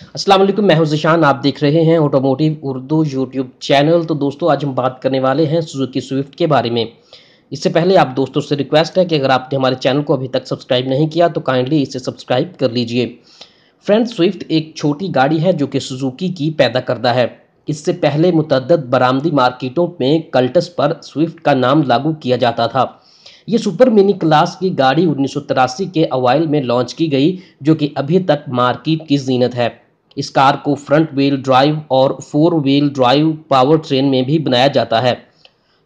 अस्सलाम वालेकुम, मैं हूं ज़ीशान। आप देख रहे हैं ऑटोमोटिव उर्दू यूट्यूब चैनल। तो दोस्तों, आज हम बात करने वाले हैं सुजुकी स्विफ्ट के बारे में। इससे पहले आप दोस्तों से रिक्वेस्ट है कि अगर आपने हमारे चैनल को अभी तक सब्सक्राइब नहीं किया तो काइंडली इसे सब्सक्राइब कर लीजिए। फ्रेंड्स, स्विफ्ट एक छोटी गाड़ी है जो कि सुजुकी की पैदा करता है। इससे पहले मुतअद्दद बरामदी मार्केटों में कल्टस पर स्विफ्ट का नाम लागू किया जाता था। ये सुपर मिनी क्लास की गाड़ी 1983 के अवाइल में लॉन्च की गई, जो कि अभी तक मार्केट की जीनत है। इस कार को फ्रंट व्हील ड्राइव और four wheel drive power train में भी बनाया जाता है।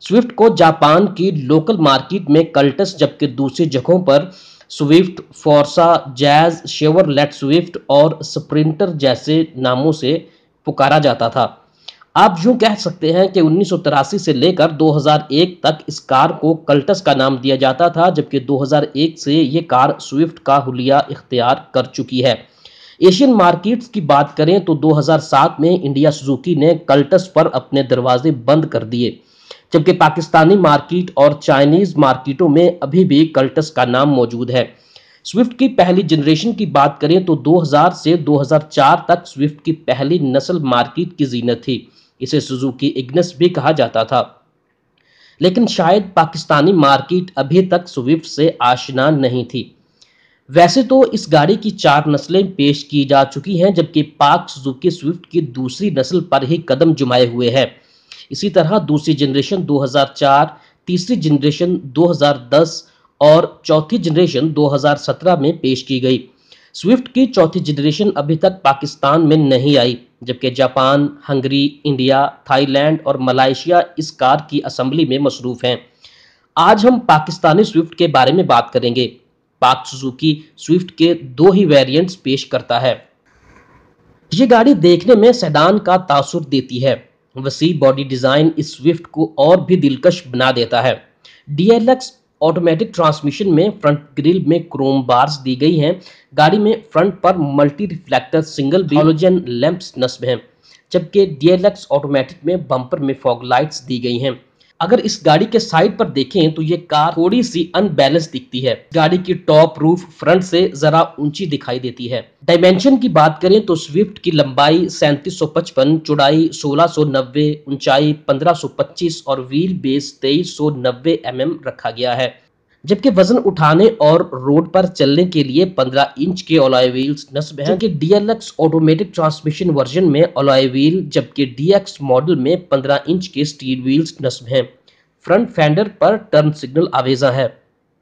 स्विफ्ट को जापान की लोकल मार्केट में कल्टस, जबकि दूसरी जगहों पर स्विफ्ट, फोर्सा, जैज, शेवरलेट स्विफ्ट और स्प्रिंटर जैसे नामों से पुकारा जाता था। आप यूं कह सकते हैं कि 1983 से लेकर 2001 तक इस कार को कल्टस का नाम दिया जाता था, जबकि 2001 से ये कार स्विफ्ट का हुलिया इख्तियार कर चुकी है। एशियन मार्केट्स की बात करें तो 2007 में इंडिया सुजुकी ने कल्टस पर अपने दरवाजे बंद कर दिए, जबकि पाकिस्तानी मार्केट और चाइनीज मार्केटों में अभी भी कल्टस का नाम मौजूद है। स्विफ्ट की पहली जनरेशन की बात करें तो 2000 से 2004 तक स्विफ्ट की पहली नस्ल मार्केट की जीनत थी। इसे सुजुकी इग्निस भी कहा जाता था, लेकिन शायद पाकिस्तानी मार्केट अभी तक स्विफ्ट से आशना नहीं थी। वैसे तो इस गाड़ी की 4 नस्लें पेश की जा चुकी हैं, जबकि पाक सुजुकी स्विफ्ट की दूसरी नस्ल पर ही कदम जमाए हुए है। इसी तरह दूसरी जनरेशन 2004, तीसरी जनरेशन 2010 और चौथी जनरेशन 2017 में पेश की गई। स्विफ्ट की चौथी जनरेशन अभी तक पाकिस्तान में नहीं आई, जबकि जापान, हंगरी, इंडिया, थाईलैंड और मलाइशिया इस कार की असेंबली में मसरूफ हैं। आज हम पाकिस्तानी स्विफ्ट के बारे में बात करेंगे। पाक सुजुकी स्विफ्ट के 2 ही वेरिएंट्स पेश करता है। ये गाड़ी देखने में सेडान का तासुर देती है। वसी बॉडी डिजाइन इस स्विफ्ट को और भी दिलकश बना देता है। डीएलएक्स ऑटोमेटिक ट्रांसमिशन में फ्रंट ग्रिल में क्रोम बार्स दी गई हैं। गाड़ी में फ्रंट पर multi reflector single halogen lamps नस्ब हैं, जबकि डीएलएक्स ऑटोमेटिक में बम्पर में फॉग लाइट्स दी गई हैं। अगर इस गाड़ी के साइड पर देखें तो ये कार थोड़ी सी अनबैलेंस दिखती है। गाड़ी की टॉप रूफ फ्रंट से जरा ऊंची दिखाई देती है। डायमेंशन की बात करें तो स्विफ्ट की लंबाई 3755, चौड़ाई 1690, ऊंचाई 1525 और व्हील बेस 2390 रखा गया है। जबकि वजन उठाने और रोड पर चलने के लिए 15 इंच के अलॉय व्हील्स नस्ब हैं, जबकि डीएलएक्स ऑटोमेटिक ट्रांसमिशन वर्जन में अलॉय व्हील, जबकि डीएक्स मॉडल में 15 इंच के स्टील व्हील्स नस्ब हैं। फ्रंट फेंडर पर टर्न सिग्नल आवेजा है।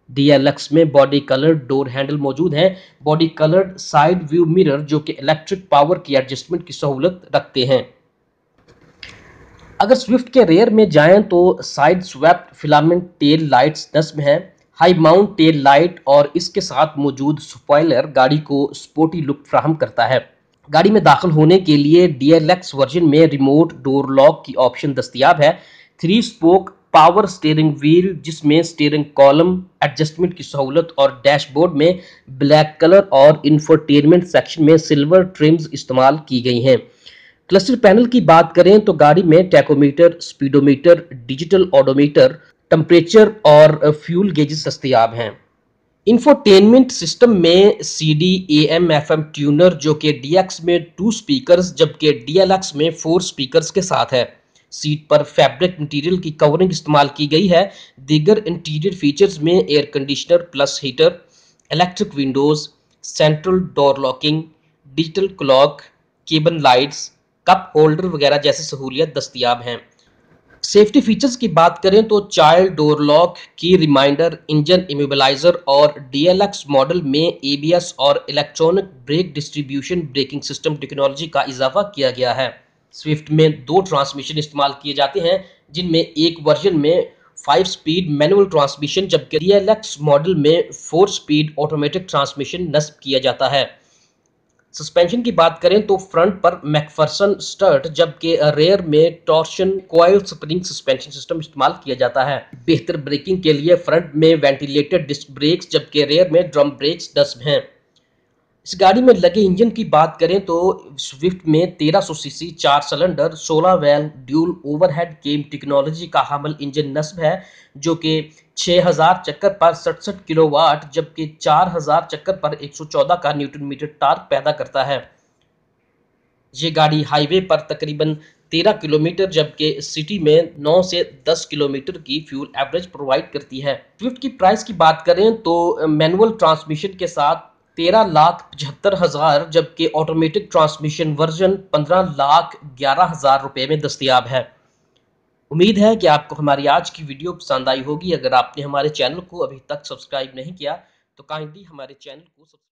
डीएलएक्स में बॉडी कलर्ड डोर हैंडल मौजूद हैं। Body coloured side view mirror जो कि इलेक्ट्रिक पावर की एडजस्टमेंट की सहूलत रखते हैं। अगर स्विफ्ट के रेयर में जाएं तो side swept filament tail lights नस्ब हैं। हाई माउंट टेल लाइट और इसके साथ मौजूद स्पॉइलर गाड़ी को स्पोर्टी लुक फ्राहम करता है। गाड़ी में दाखिल होने के लिए डीएलएक्स वर्जन में रिमोट डोर लॉक की ऑप्शन दस्तयाब है। 3 स्पोक पावर स्टीयरिंग व्हील जिसमें स्टीयरिंग कॉलम एडजस्टमेंट की सहूलत और डैशबोर्ड में ब्लैक कलर और इंफोटेनमेंट सेक्शन में सिल्वर ट्रिम्स इस्तेमाल की गई हैं। क्लस्टर पैनल की बात करें तो गाड़ी में tachometer, speedometer, digital odometer, temperature और फ्यूल गेजेस दस्तयाब हैं। इंफोटेनमेंट सिस्टम में सीडी, एएम, एफएम ट्यूनर जो कि डीएक्स में 2 स्पीकर्स जबकि डीएलएक्स में 4 स्पीकर्स के साथ है। सीट पर फैब्रिक मटेरियल की कवरिंग इस्तेमाल की गई है। दीगर इंटीरियर फीचर्स में air conditioner plus heater, electric Windows, central door locking, digital clock, केबन lights, cup holder वगैरह जैसी सहूलियत दस्तयाब हैं। सेफ्टी फीचर्स की बात करें तो चाइल्ड डोर लॉक, की रिमाइंडर, इंजन इमोबिलाइजर और डीएलएक्स मॉडल में एबीएस और electronic brake distribution braking system technology का इजाफा किया गया है। स्विफ्ट में 2 ट्रांसमिशन इस्तेमाल किए जाते हैं, जिनमें एक वर्जन में 5 स्पीड मैनुअल ट्रांसमिशन जबकि डीएलएक्स मॉडल में 4 स्पीड ऑटोमेटिक ट्रांसमिशन नस्ब किया जाता है। सस्पेंशन की बात करें तो फ्रंट पर मैकफर्सन स्टर्ट जबकि रेयर में torsion coil spring suspension system इस्तेमाल किया जाता है। बेहतर ब्रेकिंग के लिए फ्रंट में वेंटिलेटेड डिस्क ब्रेक्स जबकि रेयर में ड्रम ब्रेक्स नस्ब हैं। इस गाड़ी में लगे इंजन की बात करें तो स्विफ्ट में 1300 CC 4 cylinder 16 valve dual overhead cam technology का हामिल इंजन नस्ब है, जो कि 6000 चक्कर पर 67 किलोवाट जबकि 4000 चक्कर पर 114 का न्यूटन मीटर टार्क पैदा करता है। ये गाड़ी हाईवे पर तकरीबन 13 किलोमीटर जबकि सिटी में 9 से 10 किलोमीटर की फ्यूल एवरेज प्रोवाइड करती है। स्विफ्ट की प्राइस की बात करें तो मैनुअल ट्रांसमिशन के साथ 13,75,000 जबकि ऑटोमेटिक ट्रांसमिशन वर्जन 15,11,000 रुपए में दस्तयाब है। उम्मीद है कि आपको हमारी आज की वीडियो पसंद आई होगी। अगर आपने हमारे चैनल को अभी तक सब्सक्राइब नहीं किया तो काइंडली हमारे चैनल को